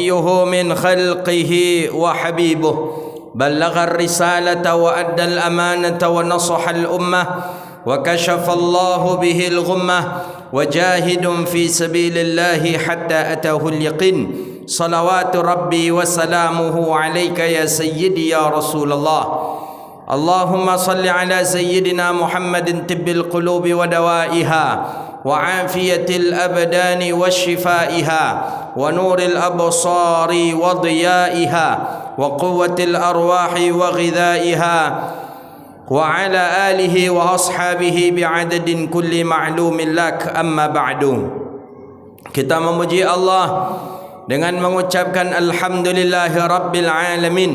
وصفيه من خلقه وحبيبه بلغ الرسالة وأدى الأمانة ونصح الأمة وكشف الله به الغمة وجاهد في سبيل الله حتى أتاه اليقين صلوات ربي وسلامه عليك يا سيدي يا رسول الله. اللهم صل على سيدنا محمد طب القلوب ودوائها وعافية الأبدان وشفائها ونور الأبصار وضيائها وقوة الأرواح وغذائها وعلى آله وأصحابه بعدد كل معلوم لك. أما بعد. Kita memuji Allah dengan mengucapkan alhamdulillahi rabbil alamin.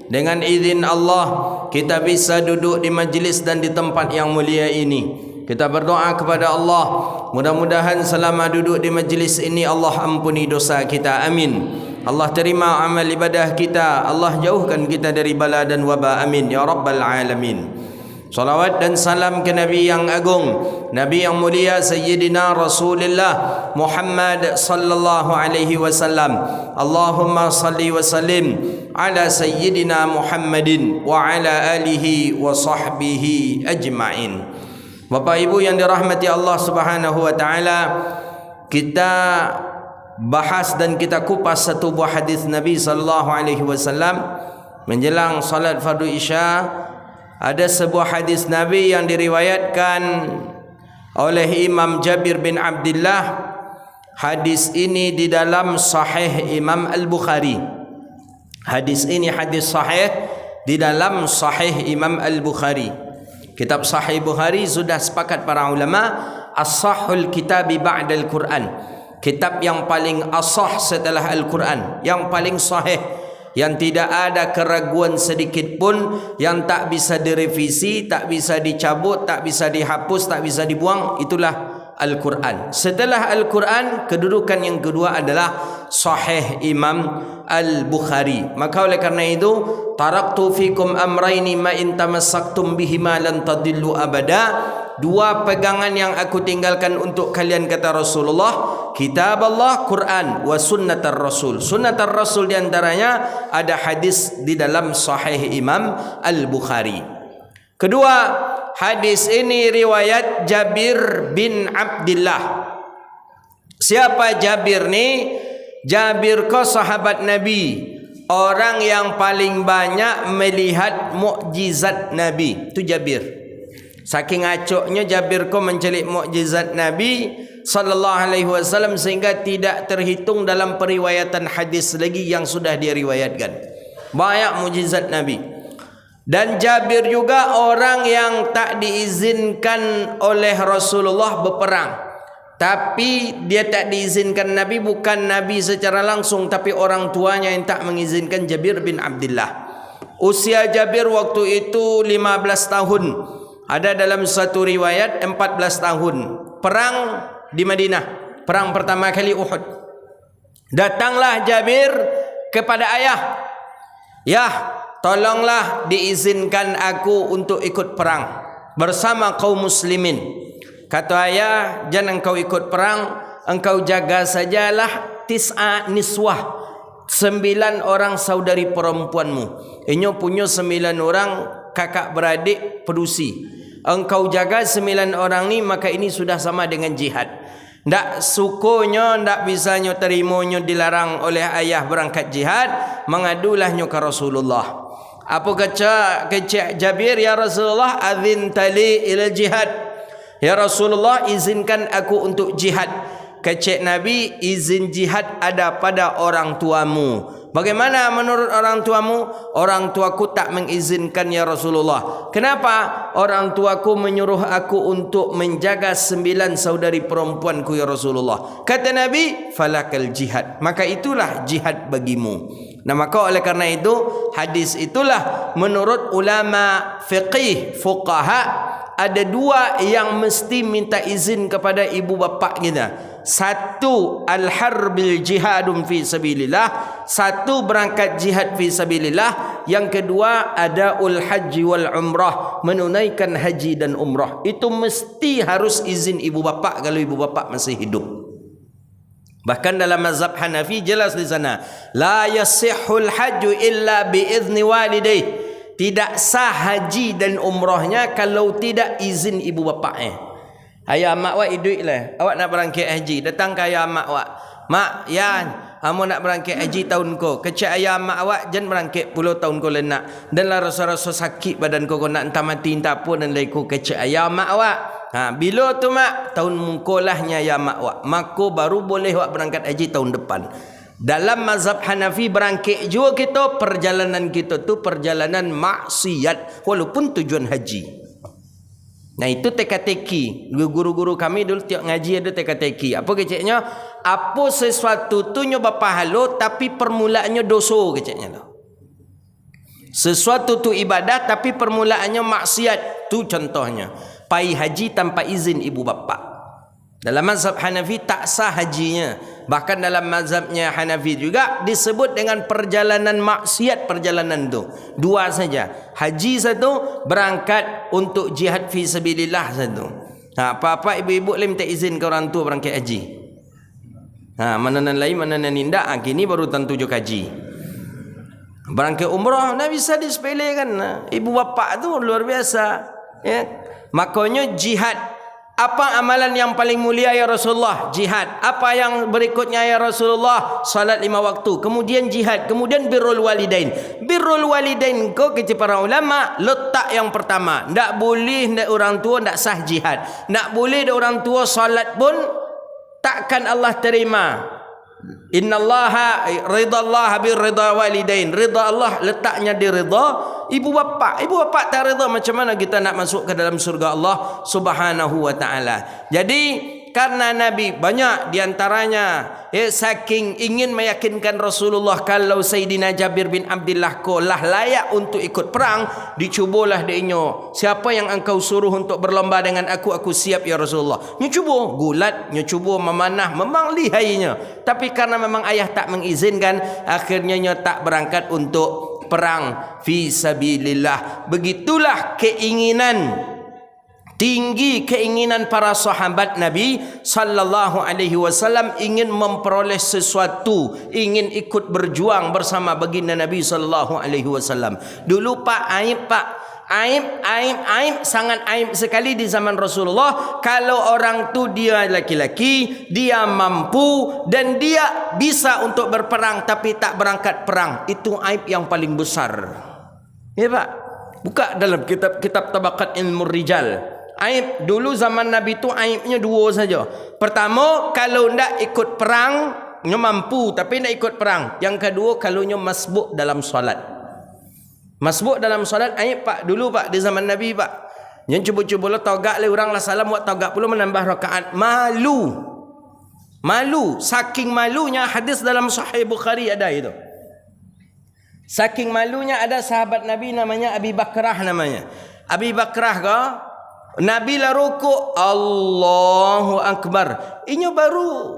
Dengan izin Allah kita bisa duduk di majlis dan di tempat yang mulia ini. Kita berdoa kepada Allah, mudah-mudahan selama duduk di majlis ini Allah ampuni dosa kita. Amin. Allah terima amal ibadah kita. Allah jauhkan kita dari bala dan wabak. Amin ya rabbal alamin. Salawat dan salam ke Nabi yang agung, Nabi yang mulia, Sayyidina Rasulullah Muhammad sallallahu alaihi wasallam. Allahumma salli wa sallim ala Sayyidina Muhammadin wa ala alihi wa sahbihi ajma'in. Bapak Ibu yang dirahmati Allah Subhanahu wa taala, kita bahas dan kita kupas satu buah hadis Nabi sallallahu alaihi wasallam menjelang salat fardu Isya. Ada sebuah hadis Nabi yang diriwayatkan oleh Imam Jabir bin Abdullah. Hadis ini di dalam Sahih Imam Al-Bukhari. Hadis ini hadis sahih di dalam Sahih Imam Al-Bukhari. Kitab Sahih Bukhari sudah sepakat para ulama as-sahhul kitabi ba'dal Quran. Kitab yang paling asah setelah Al-Quran, yang paling sahih, yang tidak ada keraguan sedikit pun, yang tak bisa direvisi, tak bisa dicabut, tak bisa dihapus, tak bisa dibuang, itulah Al-Quran. Setelah Al-Quran, kedudukan yang kedua adalah Sahih Imam Al-Bukhari. Maka oleh karena itu, taraktu fikum amraini ma in tamassaktum bihima lan tadillu abada. Dua pegangan yang aku tinggalkan untuk kalian, kata Rasulullah, kitab Allah, Quran, wa sunnatar Rasul. Sunnatar Rasul diantaranya ada hadis di dalam Sahih Imam Al-Bukhari. Kedua, hadis ini riwayat Jabir bin Abdullah. Siapa Jabir ni? Jabir ko sahabat Nabi, orang yang paling banyak melihat mukjizat Nabi. Itu Jabir. Saking acoknya Jabir ko mencelik mukjizat Nabi sallallahu alaihi wasallam sehingga tidak terhitung dalam periwayatan hadis lagi yang sudah diriwayatkan. Banyak mukjizat Nabi. Dan Jabir juga orang yang tak diizinkan oleh Rasulullah berperang. Tapi dia tak diizinkan Nabi, bukan Nabi secara langsung, tapi orang tuanya yang tak mengizinkan. Jabir bin Abdullah. Usia Jabir waktu itu 15 tahun. Ada dalam satu riwayat 14 tahun. Perang di Madinah, perang pertama kali Uhud. Datanglah Jabir kepada ayah, "Ya, tolonglah diizinkan aku untuk ikut perang bersama kaum muslimin." Kata ayah, "Jangan engkau ikut perang, engkau jaga sajalah tis'a niswah, 9 orang saudari perempuanmu. Inyo punya 9 orang kakak beradik perusi. Engkau jaga 9 orang ni, maka ini sudah sama dengan jihad. Ndak sukonyo, ndak bisanya terimonyo dilarang oleh ayah berangkat jihad, mengadulah nyo ke Rasulullah." Apa kata Jabir? "Ya Rasulullah, adzin tali ila jihad." Ya Rasulullah, izinkan aku untuk jihad. Kecek Nabi, izin jihad ada pada orang tuamu. Bagaimana menurut orang tuamu? Orang tuaku tak mengizinkan ya Rasulullah. Kenapa? Orang tuaku menyuruh aku untuk menjaga 9 saudari perempuanku ya Rasulullah. Kata Nabi, falakal jihad. Maka itulah jihad bagimu. Nah, maka oleh karena itu, hadis itulah menurut ulama fiqih, fuqaha, ada 2 yang mesti minta izin kepada ibu bapa kita. Satu, al-harbil jihadun fi sabilillah. Satu, berangkat jihad fi sabilillah. Yang kedua, adaul haji wal umrah, menunaikan haji dan umrah. Itu mesti harus izin ibu bapa kalau ibu bapa masih hidup. Bahkan dalam mazhab Hanafi jelas di sana, la yasihhul hajju illa biizni walidayh. Tidak sah haji dan umrahnya kalau tidak izin ibu bapaknya. Ayah mak awak duit lah, awak nak berangkat haji, datang ke ayah mak awak, mak yan, kamu nak berangkat haji tahun ko, kecik ayah mak awak jangan berangkat puluh tahun ko lenak, dan lah rasa-rasa sakit badan ko nak entah mati entah apa, dan lagi ko kecik ayah mak awak. Bila tu mak tahun mungkolahnya ya mak wak, maka baru boleh wak berangkat haji tahun depan. Dalam mazhab Hanafi berangkat juga kita, perjalanan kita tu perjalanan maksiat walaupun tujuan haji. Nah itu teka-teki. Guru-guru kami dulu tiap ngaji ada teka-teki. Apa keceknya? Apa sesuatu tu nyoba pahala tapi permulaannya dosa keceknya tu. Sesuatu tu ibadah tapi permulaannya maksiat. Tu contohnya. Pai haji tanpa izin ibu bapa. Dalam mazhab Hanafi tak sah hajinya. Bahkan dalam mazhabnya Hanafi juga disebut dengan perjalanan maksiat perjalanan tu. Dua saja. Haji satu, berangkat untuk jihad fi sabilillah satu. Apa-apa ibu-ibu boleh minta izin ke orang tua berangkat haji. Mana nan lain, mana nan indak. Kini baru tentu juga haji. Berangkat umrah, nak bisa disepelekan. Ibu bapa tu luar biasa. Ya. Makanya jihad. Apa amalan yang paling mulia ya Rasulullah? Jihad. Apa yang berikutnya ya Rasulullah? Salat 5 waktu. Kemudian jihad. Kemudian birrul walidain. Birrul walidain kau kata para ulama letak yang pertama. Tak boleh nak orang tua tak sah jihad. Tak boleh orang tua salat pun takkan Allah terima. Innallaha ridallaha birrida walidain. Rida Allah letaknya di rida ibu bapa. Ibu bapa tak rida, macam mana kita nak masuk ke dalam surga Allah Subhanahu wa taala. Jadi karena Nabi banyak diantaranya saking ingin meyakinkan Rasulullah kalau Sayyidina Jabir bin Abdullah ko lah layak untuk ikut perang, dicubalah dia. Siapa yang engkau suruh untuk berlomba dengan aku siap ya Rasulullah. Nya cuba gulat, nya cuba memanah, memang lihainya. Tapi karena memang ayah tak mengizinkan, akhirnya nya tak berangkat untuk perang fi sabilillah. Begitulah keinginan tinggi keinginan para sahabat Nabi sallallahu alaihi wasallam ingin memperoleh sesuatu, ingin ikut berjuang bersama baginda Nabi sallallahu alaihi wasallam. Dulu aib sangat aib sekali di zaman Rasulullah kalau orang tu dia laki-laki, dia mampu dan dia bisa untuk berperang tapi tak berangkat perang. Itu aib yang paling besar. Ya Pak, buka dalam kitab Tabaqat Ilmu Rijal. Aib dulu zaman Nabi tu aibnya dua saja. Pertama, kalau ndak ikut perang, nyo mampu tapi ndak ikut perang. Yang kedua, kalau nyo masbuk dalam solat. Masbuk dalam solat aib Pak dulu Pak di zaman Nabi Pak. Yang cuba-cuba lah tagak le orang lah salam buat tagak pula menambah rakaat. Malu. Saking malunya hadis dalam Sahih Bukhari ada itu. Saking malunya ada sahabat Nabi namanya Abi Bakrah namanya. Abi Bakrah ke Nabi lah rukuk, Allahu Akbar. Ini baru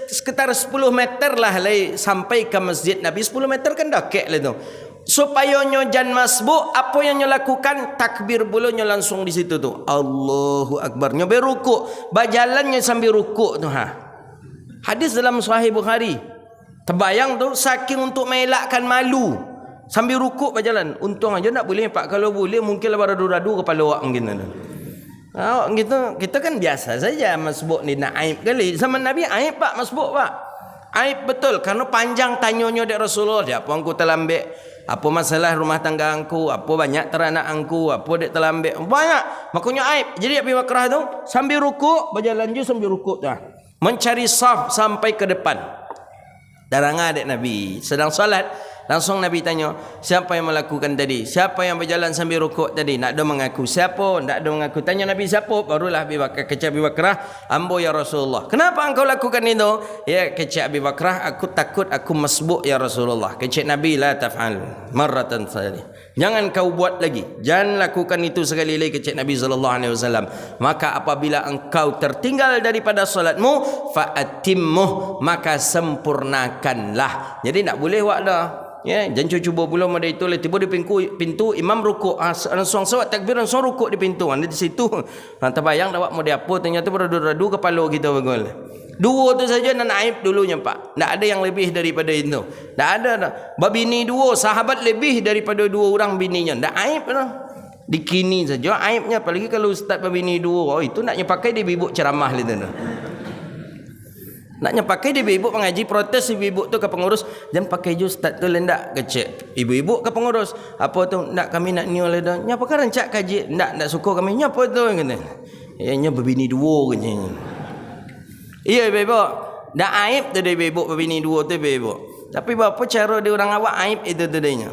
sekitar 10 meter lah sampai ke masjid Nabi. 10 meter kan dah kek lah tu. Supaya nyo jangan masbuk, apa yang nyo lakukan? Takbir bulu nyo langsung di situ tu. Allahu Akbar. Nyo berukuk, berjalannya sambil rukuk tu Hadis dalam Sahih Bukhari. Terbayang tu saking untuk melakkan malu. Sambil rukuk berjalan. Untung aja tak boleh Pak. Kalau boleh mungkinlah beradu-radu kepala awak mungkin. Kita kan biasa saja masbuk ni nak aib kali. Zaman Nabi aib Pak masbuk Pak. Aib betul karena panjang tanyanya dari Rasulullah. Dia apa engkau terlambat? Apa masalah rumah tangga engkau? Apa banyak teranak engkau? Apa dek terlambat? Banyak. Makanya aib. Jadi Abi Bakrah tu sambil rukuk berjalan je sambil rukuk dah. Mencari saf sampai ke depan. Darangah adik Nabi sedang salat. Langsung Nabi tanya, siapa yang melakukan tadi? Siapa yang berjalan sambil rukuk tadi? Nak ada mengaku. Siapa? Tak ada mengaku. Tanya Nabi siapa? Barulah Abi Bakrah, kecik Abi Bakrah, ambo ya Rasulullah. Kenapa engkau lakukan itu? Ya kecik Abi Bakrah, aku takut aku masbuk ya Rasulullah. Kecik Nabi, la taf'al marratan thani. Jangan kau buat lagi. Jangan lakukan itu sekali lagi kecik Nabi sallallahu alaihi wasallam. Maka apabila engkau tertinggal daripada salatmu, fa'atimmuh, maka sempurnakanlah. Jadi tak boleh buat dah. Ya, jangan cuba belum ada itu tiba di pintu imam rukuk langsung sawat takbir langsung rukuk di pintu. Di situ terbayang dak mau dia apa ternyata beradu-radu kepala kita bagol. Dua tu saja nan aib dulunya Pak. Tak ada yang lebih daripada itu. Tak ada dah. Bini dua, sahabat lebih daripada 2 orang bininya. Tak aib dah. Dikini saja aibnya, apalagi kalau ustaz berbini 2. Oh, itu naknya pakai dia bibuk ceramah gitu dah. Naknya pakai dia ibu pengaji protes ibu-ibu tu ke pengurus, jangan pakai je ustaz tu lendak kecek. Ibu-ibu ke pengurus, apa tu nak kami nak niol dah. Nya pakar rancak kaji, ndak suka kami. Nya apa tu kata. Nya berbini 2 katanya. Iya ibu-ibu, dak aib tu dia ibu berbini 2 tu ibu. Tapi apa cara dia orang awak aib itu tu dia.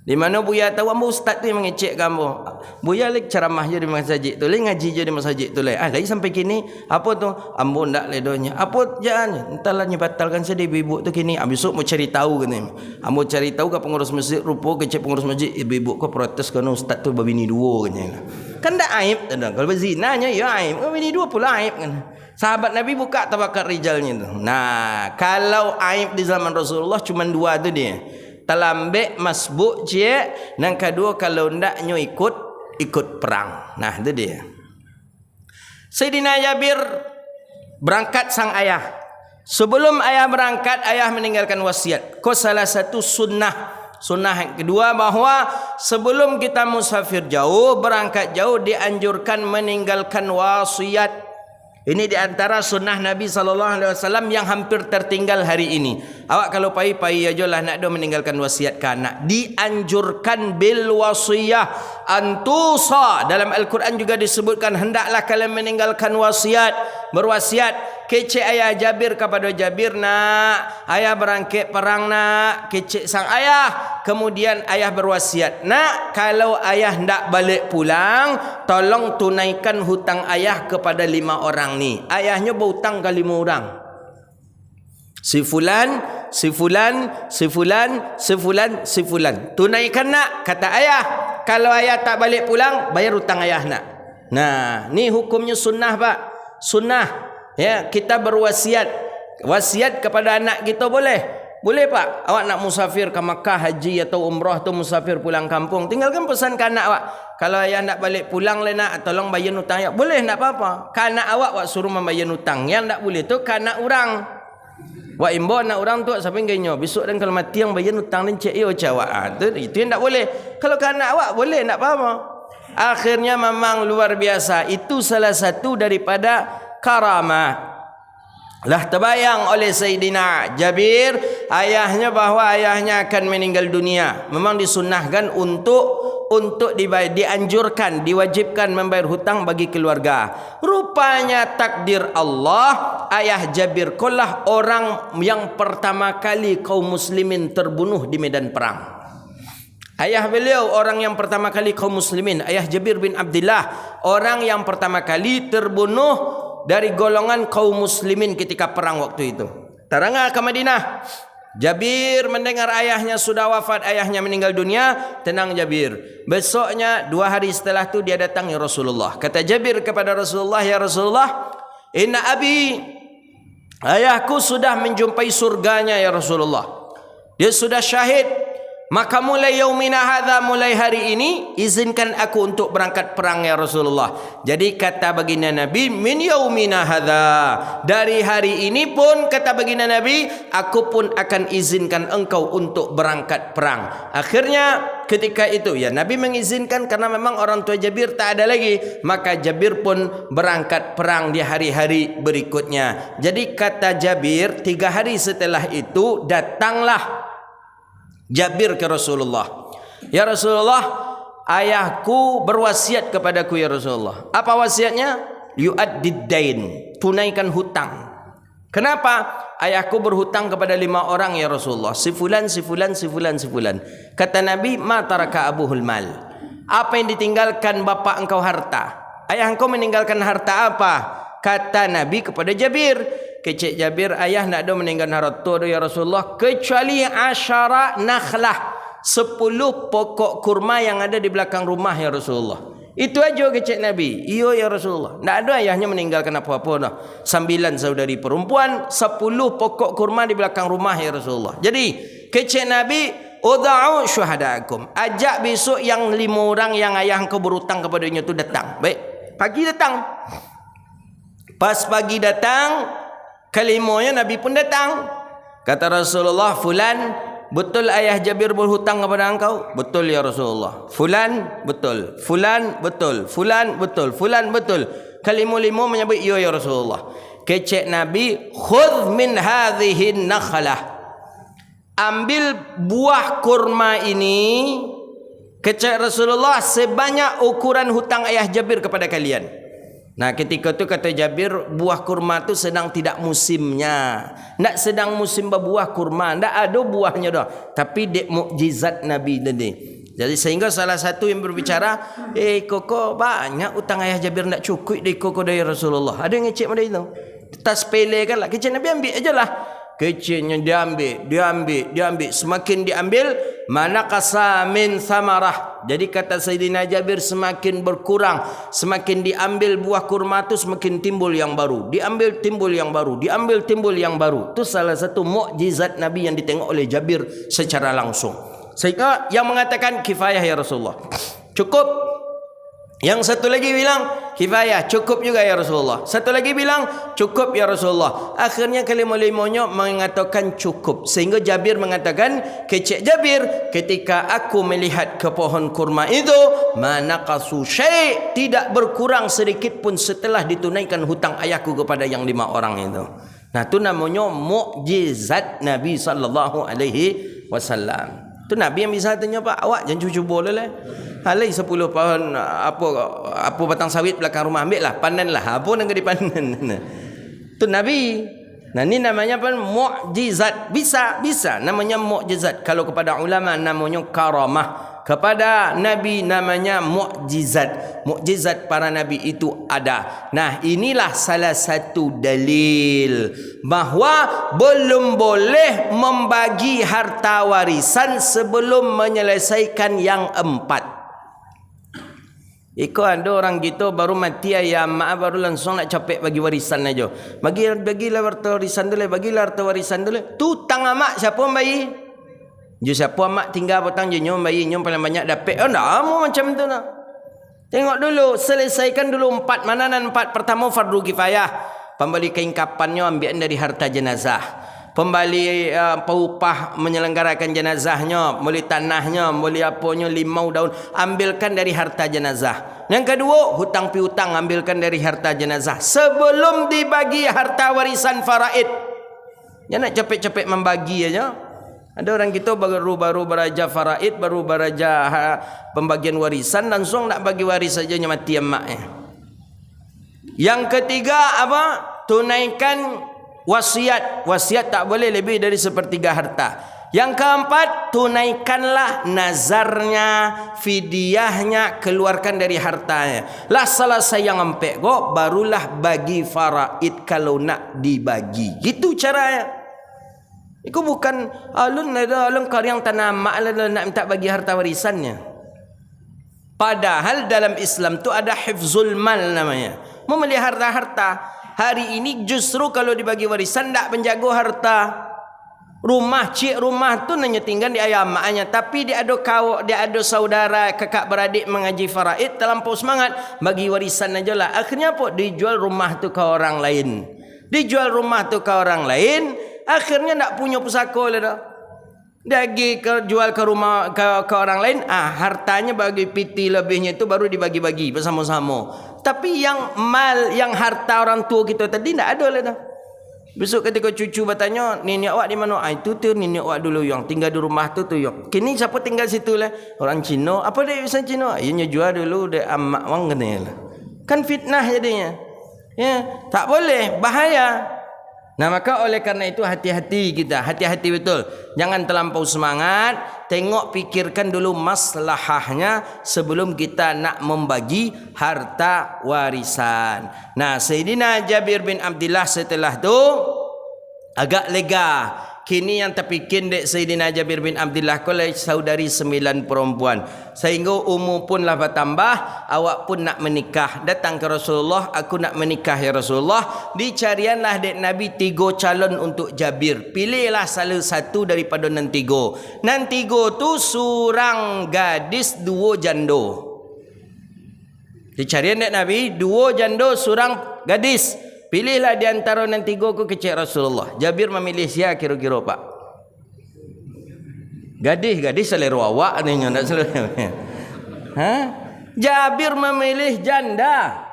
Di mana Buya tahu ambo ustaz tu yang mengecek gambo. Buya lek ceramah je di masjid tu, lek ngaji je di masjid tu lek. Lagi sampai kini apa tu? Ambo ndak ledonya. Apa jangan entahlah batalkan sedih ibu tu kini. Besok mau cari tahu kan. Ambo cari tahu ke pengurus masjid, rupa kecek pengurus masjid ibu ko protes kerana ustaz tu berbini 2 katanya. Kan ndak aib dah. Kalau berzinanya ya aib. Berbini 2 pula aib kan. Sahabat Nabi buka tabakat rijalnya tu. Nah, kalau aib di zaman Rasulullah cuma 2 tu dia. Talambek masbuk je, dan kedua kalau ndaknya ikut perang. Nah, itu dia. Sayyidina Jabir berangkat sang ayah. Sebelum ayah berangkat, ayah meninggalkan wasiat. Ko salah satu sunnah yang kedua bahawa sebelum kita musafir jauh, berangkat jauh, dianjurkan meninggalkan wasiat. Ini di antara sunnah Nabi SAW yang hampir tertinggal hari ini. Awak kalau pai-pai ajalah nak meninggalkan wasiat ke anak. Dianjurkan bil wasiyah antusa. Dalam Al-Quran juga disebutkan hendaklah kalian meninggalkan wasiat, berwasiat. Kecek ayah Jabir kepada Jabir, nak ayah berangkat perang nak. Kecek sang ayah. Kemudian ayah berwasiat, nak kalau ayah hendak balik pulang, tolong tunaikan hutang ayah kepada 5 orang ni. Ayahnya berhutang ke 5 orang. Si fulan. Tunaikan nak, kata ayah. Kalau ayah tak balik pulang, bayar hutang ayah nak. Nah, ni hukumnya sunnah Pak. Sunnah. Ya, kita berwasiat. Wasiat kepada anak kita boleh. Boleh Pak. Awak nak musafir ke Makkah haji atau umrah tu musafir pulang kampung, tinggalkan pesan ke anak awak. Kalau ayah nak balik pulang le nak, tolong bayar hutang ayah. Boleh, tak apa-apa. Ke anak awak suruh membayar hutang. Yang tak boleh tu ke anak orang. Wa imbo anak orang tu sampai genyo. Besok dan kalau mati yang bayar hutang dan cek yo cawak. Itu yang tak boleh. Kalau ke anak awak boleh, tak apa-apa. Akhirnya memang luar biasa. Itu salah satu daripada karamah. Lah terbayang oleh Sayyidina Jabir ayahnya bahawa ayahnya akan meninggal dunia. Memang disunnahkan untuk dianjurkan, diwajibkan membayar hutang bagi keluarga. Rupanya takdir Allah, ayah Jabir kolah orang yang pertama kali kaum muslimin terbunuh di medan perang. Ayah beliau orang yang pertama kali kaum muslimin, ayah Jabir bin Abdullah, orang yang pertama kali terbunuh dari golongan kaum muslimin ketika perang waktu itu. Terangah ke Madinah. Jabir mendengar ayahnya sudah wafat, ayahnya meninggal dunia. Tenang Jabir. Besoknya 2 hari setelah itu dia datang ya Rasulullah. Kata Jabir kepada Rasulullah, ya Rasulullah, inna abi, ayahku sudah menjumpai surganya ya Rasulullah. Dia sudah syahid. Maka mulai yaumina hadha, mulai hari ini izinkan aku untuk berangkat perang ya Rasulullah. Jadi kata baginda Nabi, min yaumina hadha, dari hari ini pun kata baginda Nabi, aku pun akan izinkan engkau untuk berangkat perang. Akhirnya ketika itu ya Nabi mengizinkan karena memang orang tua Jabir tak ada lagi. Maka Jabir pun berangkat perang di hari-hari berikutnya. Jadi kata Jabir, 3 hari setelah itu datanglah Jabir ke Rasulullah. Ya Rasulullah, ayahku berwasiat kepadaku ya Rasulullah. Apa wasiatnya? Yu'addid dain, tunaikan hutang. Kenapa? Ayahku berhutang kepada 5 orang ya Rasulullah. Si fulan. Kata Nabi, ma taraka abuhul mal. Apa yang ditinggalkan bapa engkau harta? Ayah engkau meninggalkan harta apa? Kata Nabi kepada Jabir. Kecik Jabir, ayah nak ada meninggalkan harta ya Rasulullah kecuali 10 nakhlah, 10 pokok kurma yang ada di belakang rumah ya Rasulullah. Itu aja kecik Nabi. Iyo ya Rasulullah. Tak ada ayahnya meninggalkan apa-apa dah. 9 saudari perempuan, 10 pokok kurma di belakang rumah ya Rasulullah. Jadi kecik Nabi, uda'u syuhadakum, ajak besok yang 5 orang yang ayah engkau berhutang kepadanya itu datang. Baik, pagi datang. Pas pagi datang, Kelimonya Nabi pun datang. Kata Rasulullah, fulan, betul ayah Jabir berhutang kepada engkau? Betul ya Rasulullah. Fulan, betul. Fulan, betul. Fulan, betul. Fulan, betul. Kelima-lima menyebut ya Rasulullah. Kecek Nabi, khudh min hadhihi nakhlah. Ambil buah kurma ini, kecek Rasulullah, sebanyak ukuran hutang ayah Jabir kepada kalian. Nah ketika tu kata Jabir, buah kurma tu sedang tidak musimnya. Tak sedang musim berbuah kurma, tak ada buahnya dah. Tapi dek mukjizat Nabi tadi. Jadi sehingga salah satu yang berbicara, koko banyak utang ayah Jabir tak cukup dari koko dari Rasulullah. Ada yang ngecek pada itu. Tak sepele kan lah. Kecil Nabi ambil aja lah. Kecilnya diambil. Semakin diambil, mana kasamin samarah. Jadi kata Sayyidina Jabir, semakin berkurang, semakin diambil buah kurma tu semakin timbul yang baru. Diambil timbul yang baru. Diambil timbul yang baru. Itu salah satu mukjizat Nabi yang ditengok oleh Jabir secara langsung. Sehingga yang mengatakan kifayah ya Rasulullah, cukup. Yang satu lagi bilang kifayah, cukup juga ya Rasulullah. Satu lagi bilang cukup ya Rasulullah. Akhirnya kelima-limanya mengatakan cukup. Sehingga Jabir mengatakan, kecek Jabir, ketika aku melihat ke pohon kurma itu, manaqasu syai', tidak berkurang sedikit pun setelah ditunaikan hutang ayahku kepada yang 5 orang itu. Nah itu namanya mukjizat Nabi SAW. Tu Nabi yang bisa tanya, Pak, awak jangan cuba boleh lah. Halai 10 pohon apa batang sawit belakang rumah, ambil lah, panen lah. Apa nak dipanen? Tu Nabi. Nah ini namanya apa? Mukjizat. Bisa. Namanya mukjizat. Kalau kepada ulama namanya karamah. Kepada Nabi namanya mukjizat. Mukjizat para Nabi itu ada. Nah inilah salah satu dalil bahawa belum boleh membagi harta warisan sebelum menyelesaikan yang 4. Iko ada orang gitu baru mati ayah mak baru langsung nak capek bagi warisan aja. Bagilah harta warisan dulu, bagilah harta warisan dulu. Tu tang amak siapa bayi? Je siapa mak tinggal petang je nyom bayi nyom paling banyak dapat. Oh nak mau macam tu nak. Tengok dulu, selesaikan dulu 4. Mana nan 4? Pertama fardu kifayah. Pembeli kain kapannya ambil dari harta jenazah. Pembali upah menyelenggarakan jenazahnya, beli tanahnya, beli apanya, 5 daun, ambilkan dari harta jenazah. Yang kedua, hutang piutang ambilkan dari harta jenazah sebelum dibagi harta warisan faraid. Jangan nak cepet-cepet membagi aja. Ada orang kita baru beraja faraid, baru beraja pembagian warisan, langsung nak bagi waris saja mati emaknya. Yang ketiga apa? Tunaikan wasiat. Wasiat tak boleh lebih dari 1/3 harta. Yang keempat, tunaikanlah nazarnya, fidyahnya, keluarkan dari hartanya. Lah selesai yang empek go, barulah bagi faraid kalau nak dibagi. Gitu caranya. Itu bukan alun karyang tanah mak nak minta bagi harta warisannya. Padahal dalam Islam tu ada hifzul mal namanya. Memelihara harta. Hari ini justru kalau dibagi warisan tak menjaga harta. Rumah, cik rumah tu hanya tinggal di ayah maknya. Tapi dia ada saudara, kakak beradik mengaji faraid, terlampau semangat. Bagi warisan aja lah. Akhirnya apa? Dijual rumah tu ke orang lain. Akhirnya tak punya pusaka lah dah. Dia pergi jual ke rumah ke orang lain. Hartanya bagi piti lebihnya itu baru dibagi-bagi bersama-sama. Tapi yang mal, yang harta orang tua kita tadi tak ada lah dah. Besok ketika cucu bertanya, nenek awak di mana? Itu tu nenek awak dulu yang tinggal di rumah tu yang. Kini siapa tinggal situ lah? Orang Cina. Apa dia bisa Cina? Ianya jual dulu dia amak wang kena lah. Kan fitnah jadinya. Ya, tak boleh, bahaya. Nah maka oleh karena itu hati-hati kita, hati-hati betul. Jangan terlampau semangat, tengok pikirkan dulu maslahahnya sebelum kita nak membagi harta warisan. Nah Sayyidina Jabir bin Abdullah setelah tu agak lega. Kini yang terpikir dek Sayyidina Jabir bin Abdullah kolej saudari 9 perempuan. Sehingga umur pun lah bertambah, awak pun nak menikah. Datang ke Rasulullah, aku nak menikah ya Rasulullah. Dicarianlah dek Nabi 3 calon untuk Jabir. Pilihlah salah satu daripada nan 3. Nan 3 tu surang gadis 2 jando. Dicarian dek Nabi 2 jando surang gadis. Pilihlah di antara nan tiga ku kecil Rasulullah. Jabir memilih siapa kira-kira Pak? Gadis selera awak ni nak selera. Ha? Jabir memilih janda.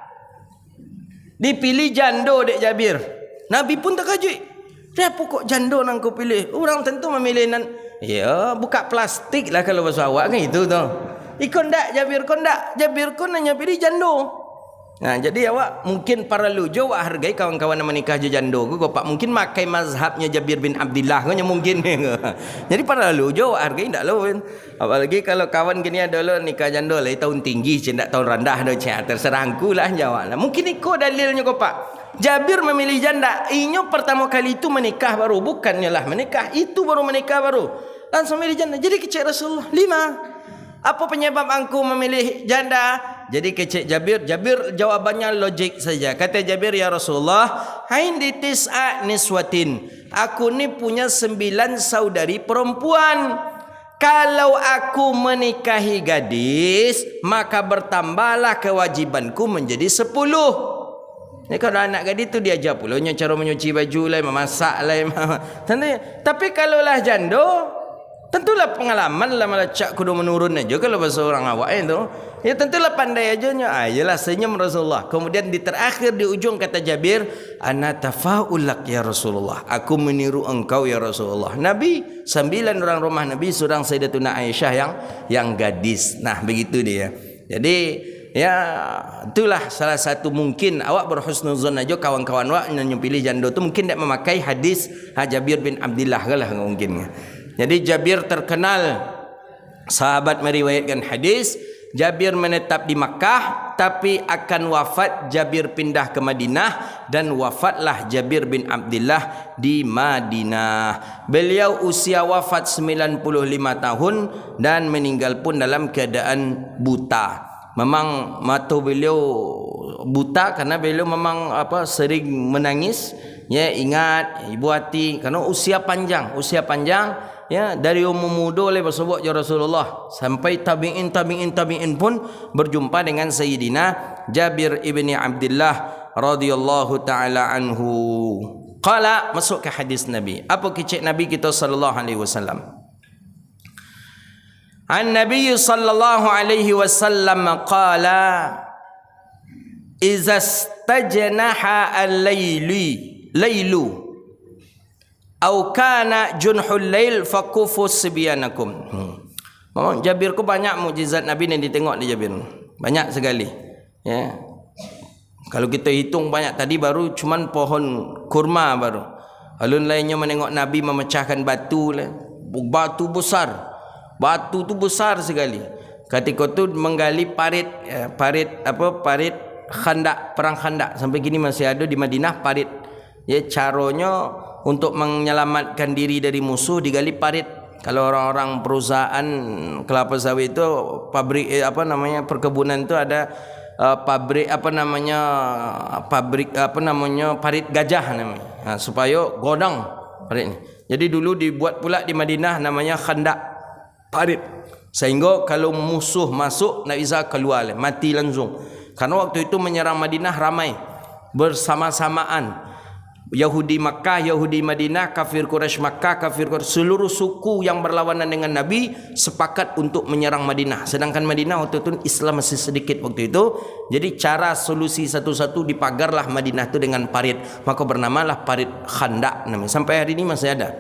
Dipilih jando dek Jabir. Nabi pun terkejut. Kenapa kok jando nang kau pilih? Orang tentu memilih nan ya, buka plastik lah kalau bahasa awak kan itu tu. Ikon dak Jabir kon dak. Jabir kon hanya pilih jando. Nah, jadi awak mungkin para lujo awak hargai kawan-kawan yang menikah je jando ku Pak mungkin makai mazhabnya Jabir bin Abdullah kan mungkin. Jadi para lujo awak hargai ndak lawan. Apalagi kalau kawan gini ada lo nikah jando lah tahun tinggi je ndak tahun rendah dah cak terserah aku lah jawab. Mungkin ikut dalilnya kau Pak. Jabir memilih janda. Inyo pertama kali itu menikah baru, bukannya lah menikah, itu baru menikah baru. Langsung memilih janda. Jadi kecil Rasulullah 5. Apa penyebab engkau memilih janda? Jadi kecil Jabir jawabannya logik saja. Kata Jabir, ya Rasulullah, haindi tis'a niswatin. Aku ni punya 9 saudari perempuan. Kalau aku menikahi gadis, maka bertambahlah kewajibanku menjadi 10. Ni kalau anak gadis tu diajar pulanya cara menyuci baju lah, memasak lah. Tapi kalau lah jando, tentulah pengalaman lah malah cak kudu menurun aja kalau bahasa orang awak itu. Ya tentulah pandai aja nya. Yalah senyum Rasulullah. Kemudian di terakhir di ujung kata Jabir, ana tafaulak ya Rasulullah. Aku meniru engkau ya Rasulullah. Nabi 9 orang rumah Nabi, seorang Sayyidatuna Aisyah yang gadis. Nah, begitu dia. Jadi ya itulah salah satu mungkin awak berhusnuzon aja kawan-kawan awak yang pilih jando tu mungkin tak memakai hadis Jabir bin Abdullah lah mungkin. Jadi Jabir terkenal sahabat meriwayatkan hadis. Jabir menetap di Makkah tapi akan wafat Jabir pindah ke Madinah dan wafatlah Jabir bin Abdullah di Madinah. Beliau usia wafat 95 tahun dan meninggal pun dalam keadaan buta. Memang mata beliau buta karena beliau memang sering menangis, ya, ingat ibu hati karena usia panjang ya, dari umur muda oleh bersebuah ya Rasulullah sampai tabi'in pun berjumpa dengan Sayyidina Jabir ibni Abdullah radhiyallahu taala anhu. Qala, masuk ke hadis Nabi. Apa kecik Nabi kita sallallahu alaihi wasallam? An Nabi sallallahu alaihi wasallam qala iza stajnaha al-lailu au kana junhul lail fakufu sibyanakum. Memang Jabir ku banyak mukjizat Nabi yang ditengok di Jabir. Banyak sekali. Ya. Kalau kita hitung banyak, tadi baru cuman pohon kurma baru. Alun lainnya menengok Nabi memecahkan batu lah. Batu besar. Batu tu besar sekali. Ketika tu menggali parit khandak, perang khandak. Sampai kini masih ada di Madinah parit. Ya, caranya untuk menyelamatkan diri dari musuh digali parit. Kalau orang-orang perusahaan kelapa sawit itu pabrik perkebunan itu ada pabrik parit gajah namanya. Supaya godang parit ini. Jadi dulu dibuat pula di Madinah namanya khandak parit. Sehingga kalau musuh masuk nak bisa keluar mati langsung. Karena waktu itu menyerang Madinah ramai bersama-samaan. Yahudi Makkah, Yahudi Madinah, kafir Quraisy Makkah, kafir Quraisy, seluruh suku yang berlawanan dengan Nabi sepakat untuk menyerang Madinah. Sedangkan Madinah waktu itu Islam masih sedikit waktu itu. Jadi cara solusi satu-satu dipagarlah Madinah itu dengan parit. Maka bernamalah parit khandak namanya. Sampai hari ini masih ada.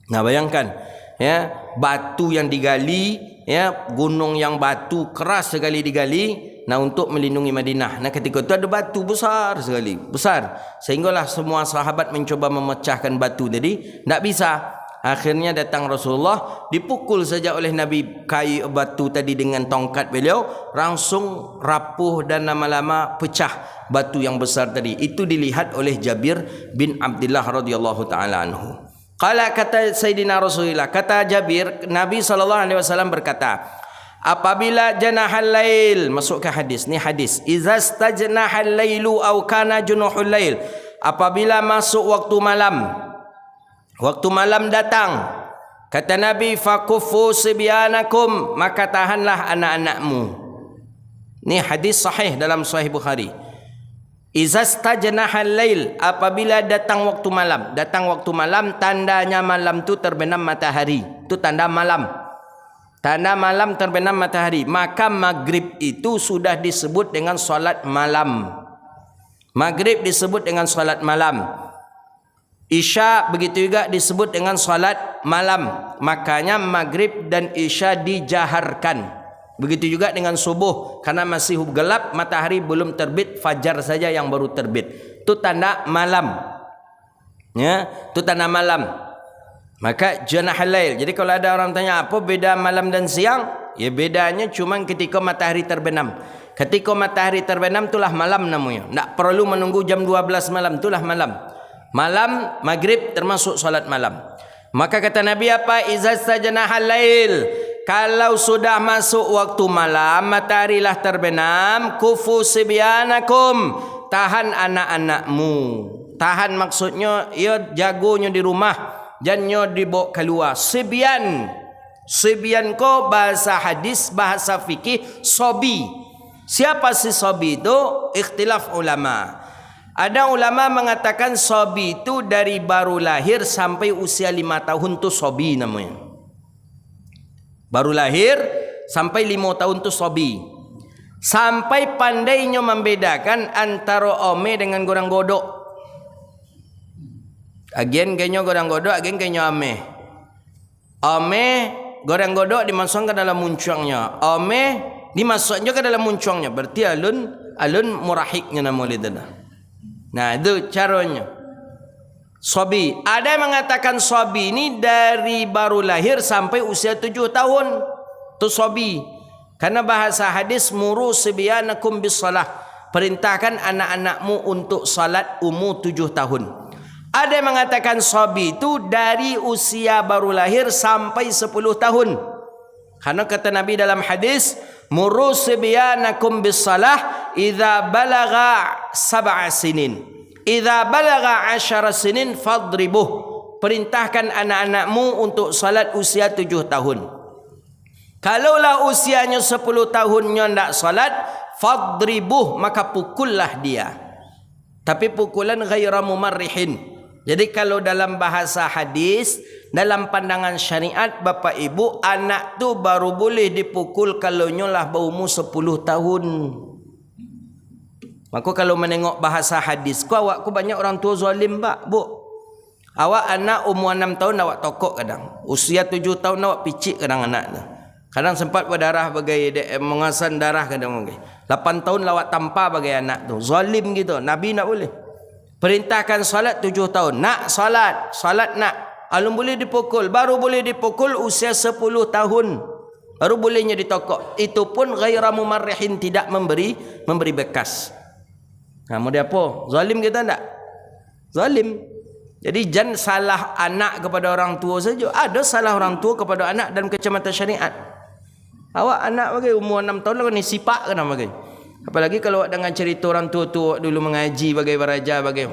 Nah, bayangkan ya, batu yang digali, ya, gunung yang batu keras sekali digali. Nah, untuk melindungi Madinah. Nah, ketika itu ada batu besar sekali, besar. Sehinggalah semua sahabat mencoba memecahkan batu. Jadi, tidak bisa. Akhirnya datang Rasulullah, dipukul saja oleh Nabi kayu batu tadi dengan tongkat beliau, langsung rapuh dan lama-lama pecah batu yang besar tadi. Itu dilihat oleh Jabir bin Abdullah radhiyallahu taala anhu. Qala, kata Sayyidina Rasulullah, kata Jabir, Nabi SAW berkata, apabila janahal lail, masuk ke hadis ni, hadis iza stajnahal lailu au kana junuhul lail, apabila masuk waktu malam datang, kata Nabi, fakufu sibyanakum, maka tahanlah anak-anakmu. Ni hadis sahih dalam Sahih Bukhari. Izastajnahal lail, apabila datang waktu malam. Datang waktu malam, tandanya malam tu terbenam matahari. Itu tanda malam. Tanda malam terbenam matahari. Maka maghrib itu sudah disebut dengan solat malam. Maghrib disebut dengan solat malam. Isya begitu juga disebut dengan solat malam. Makanya maghrib dan isya dijaharkan. Begitu juga dengan subuh. Karena masih gelap, matahari belum terbit, fajar saja yang baru terbit. Itu tanda malam. Ya, itu tanda malam. Maka janahal lail. Jadi kalau ada orang tanya apa beda malam dan siang? Ya bedanya cuma ketika matahari terbenam. Ketika matahari terbenam itulah malam namanya. Tak perlu menunggu jam 12 malam, itulah malam. Malam, maghrib termasuk solat malam. Maka kata Nabi apa? Izastajnahal lail. Kalau sudah masuk waktu malam, matahari lah terbenam, kufu sibyanakum, tahan anak-anakmu. Tahan maksudnya, ia jagonya di rumah, jangan dibawa keluar. Sibyan. Sibyan ko bahasa hadis, bahasa fikih, sobi. Siapa si sobi itu? Ikhtilaf ulama. Ada ulama mengatakan sobi itu dari baru lahir sampai usia 5 tahun tu sobi namanya. Baru lahir sampai 5 tahun tu sobi. Sampai pandainya membedakan antara ome dengan gorang godok. Agen kayaknya gorang godok, agen kayaknya ame. Ame gorang godok dimasukkan ke dalam muncungnya. Ame dimasukkan ke dalam muncungnya. Berarti alun murahiknya nama lidana. Nah itu caranya. Sobi. Ada yang mengatakan sobi ini dari baru lahir sampai usia 7 tahun. Itu sobi. Karena bahasa hadis muru sibyanakum bis-shalah. Perintahkan anak-anakmu untuk salat umur 7 tahun. Ada yang mengatakan sobi itu dari usia baru lahir sampai 10 tahun. Karena kata Nabi dalam hadis, muru sibyanakum bis-shalah idza balagha 7 sinin. Idza balagha 10 sinin fadribuh. Perintahkan anak-anakmu untuk salat usia 7 tahun. Kalaulah usianya 10 tahunnya tidak salat, fadribuh, maka pukullah dia. Tapi pukulan ghaira mumarrihin. Jadi kalau dalam bahasa hadis, dalam pandangan syariat, Bapak Ibu, anak tu baru boleh dipukul kalau nyolah berumur 10 tahun. Maka kalau menengok bahasa hadis, awakku banyak orang tua zalim, Pak, Bu. Awak anak umur 6 tahun awak tokok kadang. Usia 7 tahun awak picik kadang anak tu. Kadang sempat berdarah bagai mengasan darah kadang bagai. 8 tahun awak tampar bagai anak tu. Zalim gitu. Nabi nak boleh. Perintahkan salat 7 tahun. Nak salat, salat nak. Alun boleh dipukul. Baru boleh dipukul usia 10 tahun. Baru bolehnya ditokok. Itu pun ghaira mumarrihin, tidak memberi bekas. Nah, mau dia apa? Zalim kita tak? Zalim. Jadi jangan salah anak kepada orang tua saja. Ada salah orang tua kepada anak dalam kacamata syariat. Awak anak bagi umur 6 tahun lah ni sipak kena bagi. Apalagi kalau dengan cerita orang tua dulu mengaji bagai baraja bagai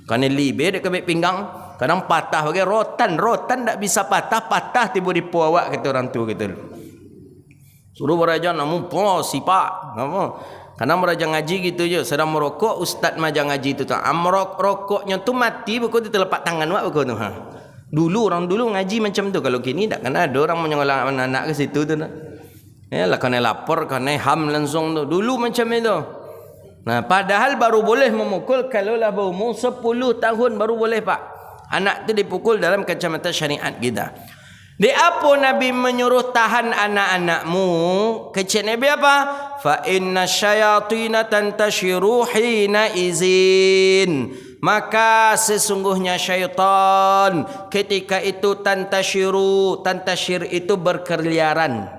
kan libe dek kebek pinggang, kadang patah bagai rotan tak bisa patah tiba di pu awak kata orang tua gitu. Suruh baraja namun po sipak, apa? Karena baraja ngaji gitu je, sedang merokok ustaz majang ngaji tu tak. Rokoknya tu mati buku tu terlepak tangan awak buku tu ha. Orang dulu ngaji macam tu. Kalau kini tak kena ada orang menyolah anak ke situ tu nak. Ya lah kena lapor, kena ham langsung tu. Dulu macam itu. Nah, padahal baru boleh memukul kalau lah berumur 10 tahun baru boleh, Pak. Anak tu dipukul dalam kacamata syariat kita. Di apa Nabi menyuruh tahan anak-anakmu? Kecil Nabi apa? Fa inna syayatina tantashiru hina izin. Maka sesungguhnya syaitan ketika itu tantashir itu berkeliaran.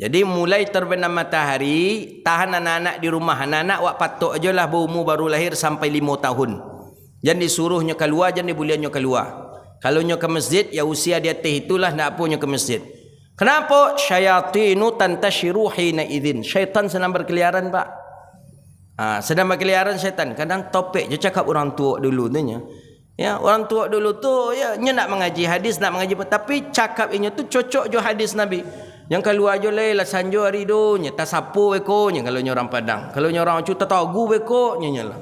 Jadi mulai terbenam matahari, tahan anak-anak di rumah. Anak-anak wak patok aja lah berumur baru lahir sampai 5 tahun. Jangan disuruhnya keluar, jangan dibuliannya keluar. Kalau nyo ke masjid, ya usia dia teh itulah nak apunya ke masjid. Kenapa? Syayatinu tantashiru hina idzin. Syaitan sedang berkeliaran, Pak. Sedang berkeliaran syaitan. Kadang topik je cakap orang tua dulu tu nya. Ya, orang tua dulu tu ya nya nak mengaji hadis, nak mengaji tapi cakap inya tu cocok jo hadis Nabi. Yang keluar je lah sanjo hari tu nya tasapu bekonya kalau orang Padang. Kalau orang Aceh tatagu bekonya nyala.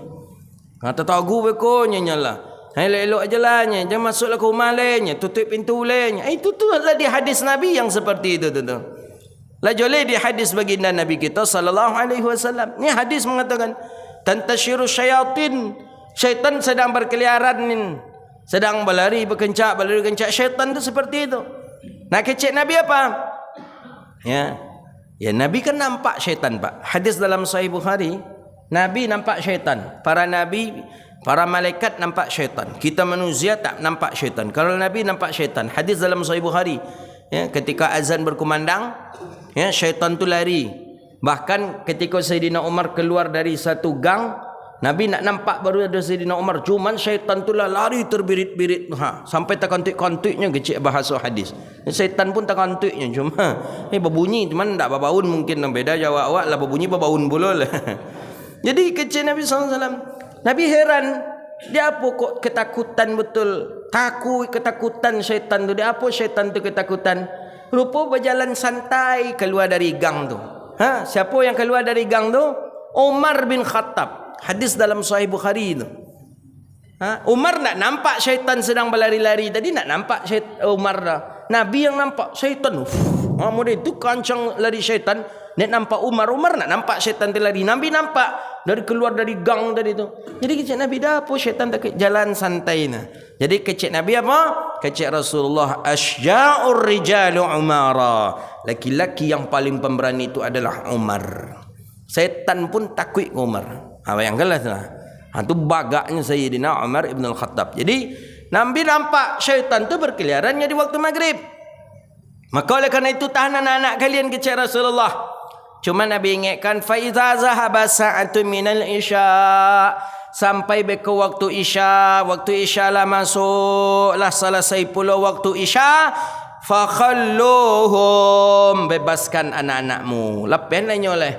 Tatagu bekonya nyala. Elok-elok aja lah nya. Jangan masuklah ke rumah lainnya, tutup pintu lainnya. Itu tu lah di hadis Nabi yang seperti itu tu. La jole di hadis baginda Nabi kita sallallahu alaihi wasallam. Ni hadis mengatakan tantasyiru syayatin. Syaitan sedang berkeliaran ni. Sedang berlari berkencak syaitan tu seperti itu. Nak kecek Nabi apa? Ya. Ya Nabi kan nampak syaitan Pak. Hadis dalam Sahih Bukhari, Nabi nampak syaitan. Para nabi, para malaikat nampak syaitan. Kita manusia tak nampak syaitan. Kalau Nabi nampak syaitan. Hadis dalam Sahih Bukhari. Ya, ketika azan berkumandang, ya syaitan tu lari. Bahkan ketika Sayyidina Umar keluar dari satu gang, Nabi nak nampak baru ada Sayyidina Umar. Cuman syaitan tu lah lari terbirit-birit. Sampai terkantik-kantiknya kecik bahasa hadis. Syaitan pun terkantiknya. Cuma berbunyi. Cuman tak berbaun mungkin. Beda jawab awak lah berbunyi berbaun pula lah. Jadi kecik Nabi SAW. Nabi heran. Dia apa kok ketakutan betul. Ketakutan syaitan tu. Dia apa syaitan tu ketakutan. Rupa berjalan santai keluar dari gang tu. Siapa yang keluar dari gang tu? Umar bin Khattab. Hadis dalam Sahih Bukhari itu. Umar nak nampak syaitan sedang berlari-lari. Tadi nak nampak Umar dah. Nabi yang nampak syaitan. Mudah itu kancang lari syaitan. Nak nampak Umar nak nampak syaitan terlari. Nabi nampak dari keluar dari gang tadi tu. Jadi kecik Nabi dah apa syaitan tak jalan santai nah. Jadi kecik Nabi apa? Kecik Rasulullah asyja'ur rijalu Umara. Laki-laki yang paling pemberani itu adalah Umar. Setan pun takut Umar. Bayangkanlah lah. Itu bagaknya Sayyidina Umar ibn al-Khattab. Jadi Nabi nampak syaitan tu berkeliarannya di waktu maghrib. Maka oleh kerana itu tahan anak-anak kalian kecil Rasulullah. Cuma Nabi ingatkan fa iza zahaba sa'atun minal isya, sampai beka waktu isya, waktu isya lah masuk lah selesai pula waktu isya, fa khalluhum, bebaskan anak-anakmu. Lapen lainnya oleh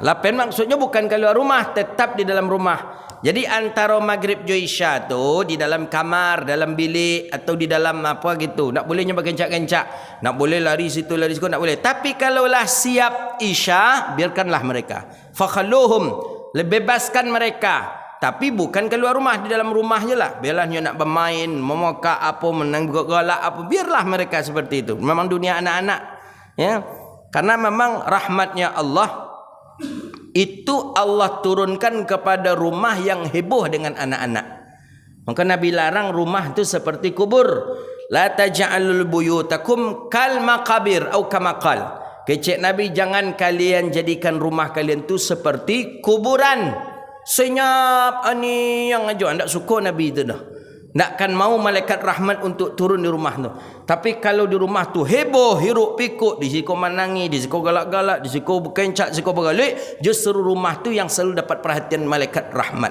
lapen maksudnya bukan keluar rumah, tetap di dalam rumah. Jadi antara maghrib dan isya tu di dalam kamar, dalam bilik atau di dalam apa gitu. Tak boleh nyoba kencak-kencak. Tak boleh lari situ lari situ, tak boleh. Tapi kalaulah siap isya, biarkanlah mereka. Fakhaluhum, bebaskan mereka. Tapi bukan keluar rumah, di dalam rumah je lah. Biarlah dia nak bermain, memokak apa, menang galak apa, biarlah mereka seperti itu. Memang dunia anak-anak, ya. Karena memang rahmatnya Allah itu Allah turunkan kepada rumah yang heboh dengan anak-anak. Maka Nabi larang rumah itu seperti kubur. La taj'alul buyutakum kal maqabir atau kama qal. Kecik Nabi, jangan kalian jadikan rumah kalian tu seperti kuburan. Senyap ani yang aja ndak suka Nabi itu dah. Takkan mau malaikat rahmat untuk turun di rumah tu. Tapi kalau di rumah tu heboh, hiruk pikuk, di siku menangi, di siku galak-galak, di siku berkencak, di siku bergalik, justru rumah tu yang selalu dapat perhatian malaikat rahmat.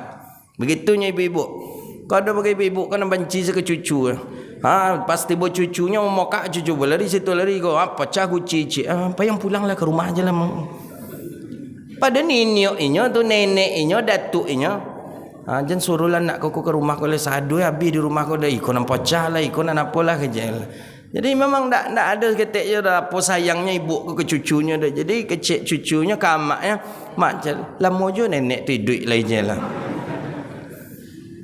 Begitunya ibu-ibu. Kalau ada bagi ibu-ibu kan benci ke cucu. Pas tiba cucunya memokak, cucu berlari situ lari kau. Pecah kunci cik. Apa yang pulanglah ke rumah aja lah. Pada ninyoknya tu, neneknya, datuknya. Jangan suruhlah nak kau ke rumah kau le sadu habis di rumah kau dah ikut nak pecah lah, ikut nak apalah kerja lah. Jadi memang tak ada ketik je dah apa sayangnya ibu ke cucunya dah. Jadi kecik cucunya ke amaknya, mak lama je nenek tu duit lain je lah.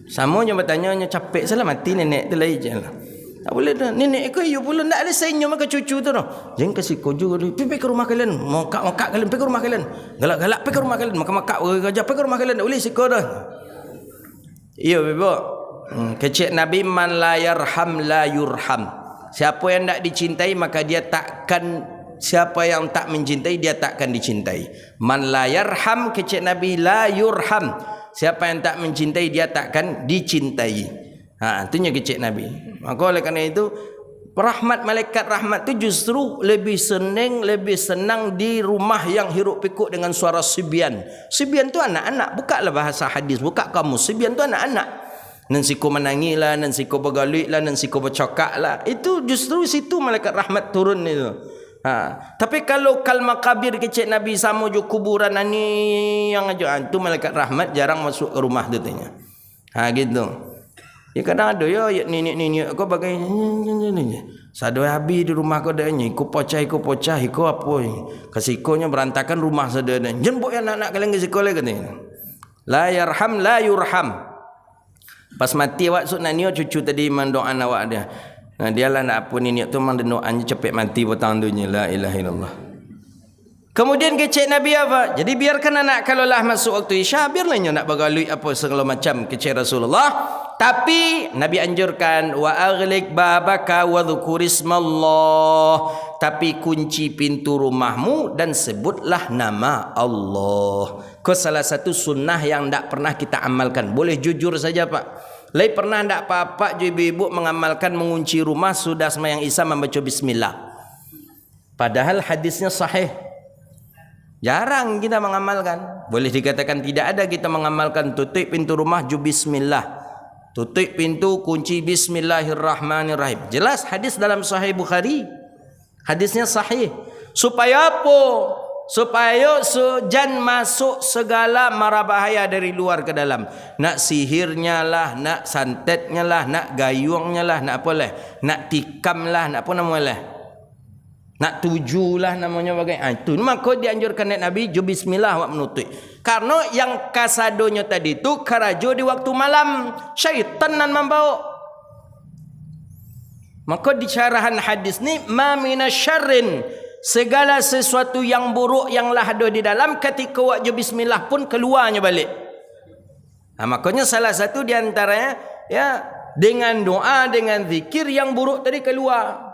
Sama je bertanya capek salah mati nenek tu lain je lah. Tak boleh dah. Nenek kau you pula tak ada senyum ke cucu tu dah. Jangan kasih kau juga. Pergi ke rumah kalian. Mokak kalian pergi ke rumah kalian. Galak-galak pergi ke rumah kalian. Makan-makan kerja pergi ke rumah kalian. Tak boleh sikau dah. Iya ibu. Kecik Nabi man la yarham la yurham. Siapa yang tak dicintai maka dia takkan, siapa yang tak mencintai dia takkan dicintai. Man la yarham, kecik Nabi, la yurham. Siapa yang tak mencintai dia takkan dicintai. Itunya kecik Nabi. Maka oleh kerana itu rahmat malaikat rahmat tu justru lebih senang di rumah yang hiruk pikuk dengan suara sibian. Sibian tu anak-anak. Bukalah bahasa hadis, buka kamus. Sibian tu anak-anak. Nan siko menangilah, nan siko bergaliklah, nan siko bercakaplah. Itu justru situ malaikat rahmat turun itu. Tapi kalau kal makabir kecik Nabi sama jo kuburan ani yang aja, itu malaikat rahmat jarang masuk ke rumah tu tanya. Gitu. Ya kadang ada ya nenek-nenek kau bagai Sadoi habis di rumah kau dah ni, ikut pocah ikut apa ni. Kasikonya berantakan rumah sadoi ni. Jemput anak-anak kalian ke sekolah ke ni. La yarham la yurham. Pas mati awak nak niat cucu tadi mendoakan awak dia. Nah, dia lah nak apa ni niat tu memang doanya cepet mati petang dunia. La ilaha illallah. Kemudian kecek Nabi apa? Jadi biarkan anak kalau lah masuk waktu Isya, biarlah nak bagalui apa segala macam kecek Rasulullah. Tapi Nabi anjurkan wa aghliq babaka wa dzkurismallah. Tapi kunci pintu rumahmu dan sebutlah nama Allah. Kau salah satu sunnah yang tak pernah kita amalkan. Boleh jujur saja Pak. Lai pernah tak Pak ibu-ibu mengamalkan mengunci rumah sudah sembahyang Isya membaca bismillah. Padahal hadisnya sahih. Jarang kita mengamalkan. Boleh dikatakan tidak ada kita mengamalkan tutup pintu rumah bismillah. Tutup pintu kunci bismillahirrahmanirrahim. Jelas hadis dalam Sahih Bukhari. Hadisnya sahih. Supaya apa? Supaya jan masuk segala mara bahaya dari luar ke dalam. Nak sihirnya lah, nak santetnya lah, nak gayungnya lah, nak apa lah, nak tikam lah, nak apa nama lah, nak tuju lah namanya bagai. Itu maka dianjurkan Nabi bismillah awak menutup. Karena yang kasadonya tadi tu karajo di waktu malam, syaitan nan membawa. Maka di syarahan hadis ni ma minasyarrin, segala sesuatu yang buruk yang lah ada di dalam ketika awak bismillah pun keluarnya balik. Makanya salah satu di antaranya ya dengan doa dengan zikir yang buruk tadi keluar.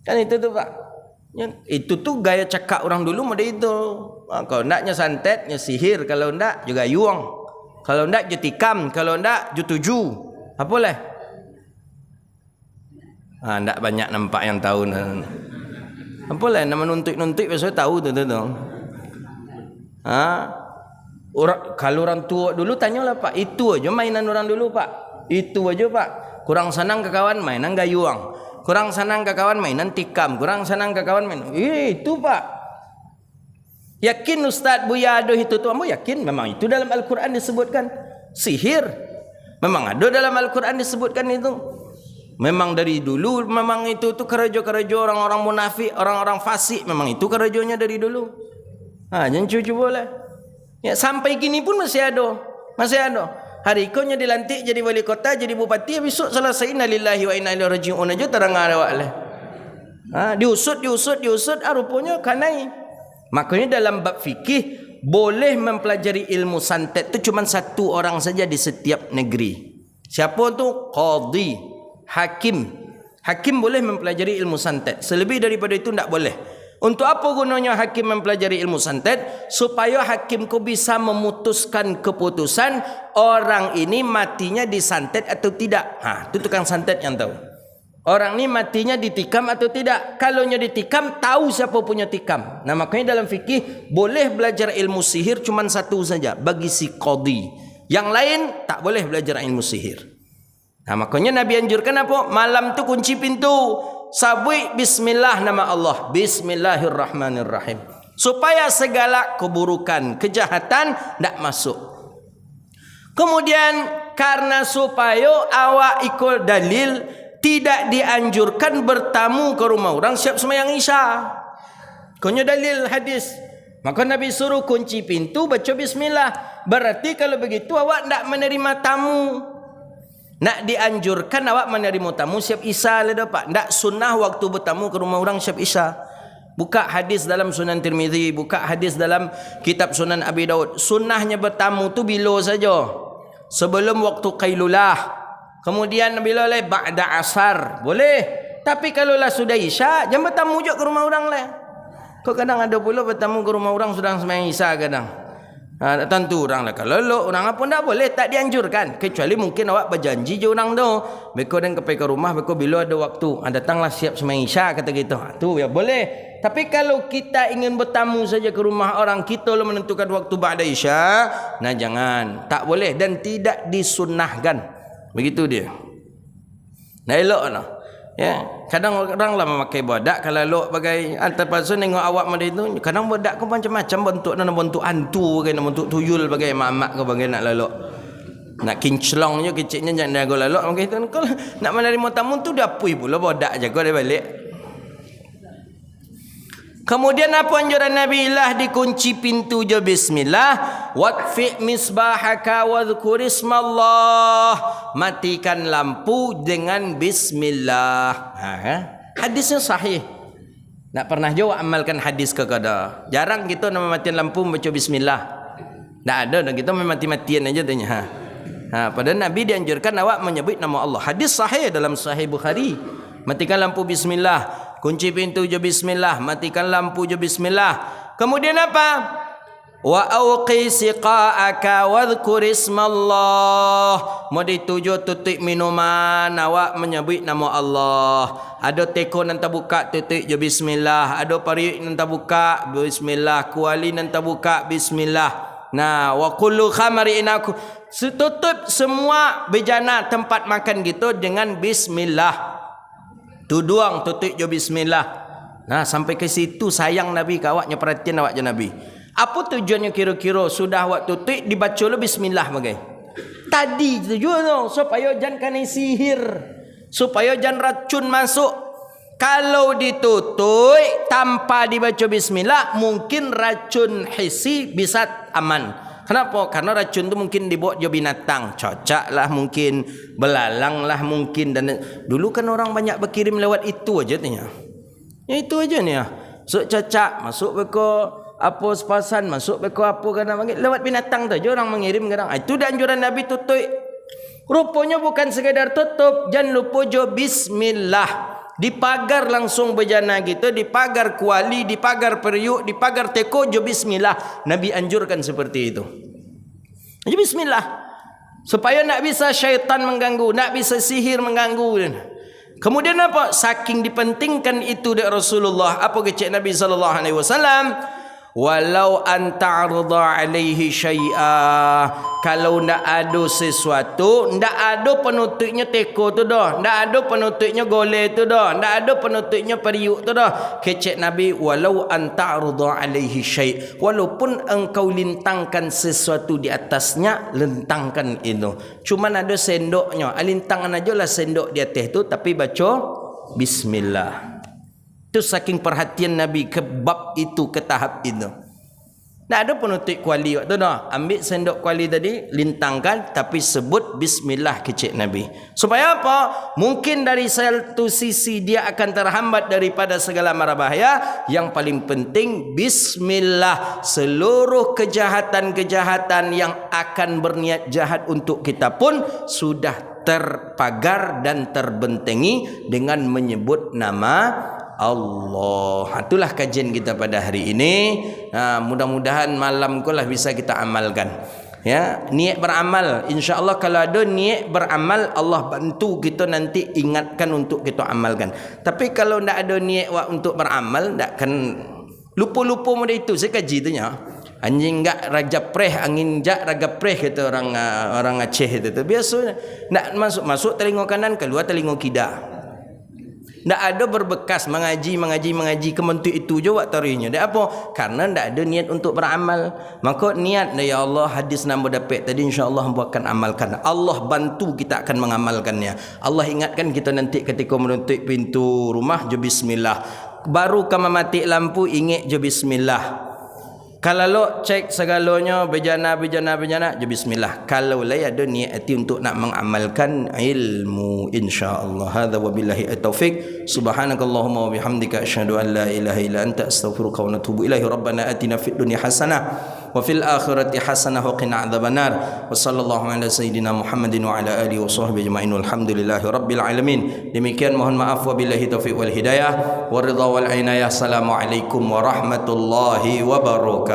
Kan itu tu Pak. Itu tu gaya cakap orang dulu model itu. Kalau naknya santet, nya sihir, kalau ndak juga yuang. Kalau ndak je tikam, kalau ndak je tuju. Apa lah? Ndak banyak nampak yang tahu. Apa lah nama nuntuk-nuntuk biasa tahu tu. Kalau orang tua dulu tanyalah Pak, itu aja mainan orang dulu Pak. Itu aja Pak. Kurang senang ke kawan mainan gayuang. Kurang senang ke kawan mainan tikam. Kurang senang ke kawan mainan. Itu Pak. Yakin Ustaz Buya aduh itu tu? Ambo yakin memang itu dalam Al-Quran disebutkan. Sihir. Memang ada dalam Al-Quran disebutkan itu. Memang dari dulu memang itu tu kerajo-kerajo orang-orang munafik, orang-orang fasik. Memang itu kerajonya dari dulu. Jangan cucu boleh. Ya, sampai kini pun masih ada. Masih ada. Hari ikonya dilantik jadi wali kota, jadi bupati, besok selesai inna lillahi wa inna ilaihi raji'un aja terang awak lah. Diusut rupanya kanai. Makanya dalam bab fikih boleh mempelajari ilmu santet tu cuma satu orang saja di setiap negeri. Siapa tu? Qadhi, hakim. Hakim boleh mempelajari ilmu santet. Selebih daripada itu tidak boleh. Untuk apa gunanya hakim mempelajari ilmu santet? Supaya hakim ku bisa memutuskan keputusan orang ini matinya disantet atau tidak. Itu tukang santet yang tahu. Orang ni matinya ditikam atau tidak. Kalau nya ditikam, tahu siapa punya tikam. Nah, makanya dalam fikih boleh belajar ilmu sihir cuma satu saja bagi si qadhi. Yang lain tak boleh belajar ilmu sihir. Nah, makanya Nabi anjurkan apa? Malam tu kunci pintu. Sabui bismillah nama Allah. Bismillahirrahmanirrahim. Supaya segala keburukan, kejahatan tak masuk. Kemudian karena supaya awak ikut dalil tidak dianjurkan bertamu ke rumah orang siap sembahyang Isya. Konya dalil hadis. Maka Nabi suruh kunci pintu baca bismillah. Berarti kalau begitu awak tak menerima tamu. Nak dianjurkan awak menerima tamu siap Isya lah Pak. Tak sunnah waktu bertamu ke rumah orang siap Isya. Buka hadis dalam Sunan Tirmizi, buka hadis dalam kitab Sunan Abi Daud. Sunnahnya bertamu tu bila saja. Sebelum waktu qailulah. Kemudian bila lah ba'da asar. Boleh. Tapi kalau lah sudah Isya, jangan bertamu je ke rumah orang lah. Kau kadang ada pula bertamu ke rumah orang sudah sembahyang Isya kadang. Tentu orang lah. Kalau orang apa tak boleh, tak dianjurkan. Kecuali mungkin awak berjanji je orang tu. Mereka dan ke rumah, mereka bila ada waktu. Datanglah siap sembahyang Isya kata gitu. Tu ya boleh. Tapi kalau kita ingin bertamu saja ke rumah orang, kita lah menentukan waktu ba'da Isya. Nah jangan. Tak boleh dan tidak disunnahkan. Begitu dia. Nah elok lah. Ya, kadang orang lah memakai bodak kalau elok bagai terpaksa tengok awak macam itu. Kadang bodak kau macam-macam bentuk, ada bentuk hantu bagai bentuk tuyul bagai mak-mak kau bagai nak elok. Nak kinclongnya kecilnya jangan jago lalok mungkin tu kalau nak menerima tamu tu dah pui pula bodak jago dia balik. Kemudian apa anjuran Nabi lah dikunci pintu je bismillah. Watfi misbahaka wadhkur ismallah. Matikan lampu dengan bismillah. Hadisnya sahih. Nak pernah jawab amalkan hadis ke kada. Jarang kita nama matikan lampu membaca bismillah. Tak ada dah kita mati-matian aja tanya. Padahal Nabi dianjurkan awak menyebut nama Allah. Hadis sahih dalam Sahih Bukhari. Matikan lampu bismillah. Kunci pintu je bismillah, matikan lampu je bismillah. Kemudian apa? Wa auqi siqaaka wadhkur ismallah. Mau dituju tutup minuman, awak menyebut nama Allah. Ada teko nanti buka tutup je bismillah. Ada periuk nanti buka bismillah. Kuali nanti buka bismillah. Nah, wa kullu khamrin aku tutup semua bejana tempat makan gitu dengan bismillah. Tu doang tutup je bismillah. Nah, sampai ke situ sayang Nabi ke awaknya, perhatian awak je Nabi. Apa tujuannya kira-kira sudah awak tutup dibaca lu bismillah bagai? Tadi tujuan tu supaya jangan kena sihir, supaya jangan racun masuk. Kalau ditutup tanpa dibaca bismillah, mungkin racun hissi bisa aman. Kenapa? Karena racun tu mungkin dibawa je binatang, cocak lah mungkin, belalang lah mungkin. Dan dulu kan orang banyak berkirim lewat itu aja tanya. Ya itu aja ni ya. So cocak masuk beko apa sepasan, masuk beko apa kadang lewat binatang tu aja orang mengirim kadang. Itu dah anjuran Nabi tutup. Rupanya bukan sekadar tutup, jangan lupa jo bismillah. Di pagar langsung berjana gitu, di pagar kuali, di pagar periuk, di pagar teko jo bismillah. Nabi anjurkan seperti itu. Jo bismillah. Supaya nak bisa syaitan mengganggu, nak bisa sihir mengganggu. Kemudian apa? Saking dipentingkan itu dari Rasulullah. Apa kecek Nabi sallallahu alaihi wasallam? Walau anta'arda alaihi syai'a. Kalau ndak ada sesuatu, ndak ada penutupnya teko tu dah, ndak ada penutupnya gole tu dah, ndak ada penutupnya periuk tu dah. Kecek Nabi, walau anta'arda alaihi syai'. Walaupun engkau lintangkan sesuatu di atasnya, lentangkan itu. Cuman ada sendoknya, lintangan aja lah sendok di atas tu, tapi baca bismillah. Itu saking perhatian Nabi ke bab itu, ke tahap itu. Tak ada penutup kuali waktu dah. Ambil sendok kuali tadi, lintangkan, tapi sebut bismillah kecik Nabi. Supaya apa? Mungkin dari satu sisi dia akan terhambat daripada segala mara bahaya. Yang paling penting bismillah. Seluruh kejahatan-kejahatan yang akan berniat jahat untuk kita pun sudah terpagar dan terbentengi dengan menyebut nama Allah. Itulah kajian kita pada hari ini. Mudah-mudahan malam kulah bisa kita amalkan. Ya, niat beramal. Insya-Allah kalau ada niat beramal, Allah bantu kita nanti ingatkan untuk kita amalkan. Tapi kalau tidak ada niat untuk beramal, tak kan lupa-lupa mudah itu. Saya kaji tu nya. Anjing enggak raja preh, angin jak raga preh kata orang Aceh itu. Biasa nak masuk telinga kanan, keluar telinga kiri. Tak ada berbekas mengaji kementuk itu je waktu tarinya. Tak apa? Karena tak ada niat untuk beramal. Maka niat, ya Allah, hadis nama dapat tadi insya-Allah hamba akan amalkan. Allah bantu kita akan mengamalkannya. Allah ingatkan kita nanti ketika menutup pintu rumah je bismillah. Baru kamu mati lampu ingat je bismillah. Kalau lo cek segalanya bejana je bismillah. Kalau lah ada niat hati untuk nak mengamalkan ilmu, insya-Allah. Hadza wabillahi at-taufik. Subhanakallahumma wa bihamdika asyhadu an la ilaha illa anta astaghfiruka wa atubu ilaihi. Rabbana atina fid dunya hasanah wa fil akhirati hasanah wa qina adzabannar. Wa sallallahu ala sayidina Muhammadin wa ala alihi wa sahbihi ajma'in. Walhamdulillahi rabbil alamin. Demikian mohon maaf wabillahi taufik wal hidayah wa ridha wal inayah. Assalamualaikum warahmatullahi wabarakatuh.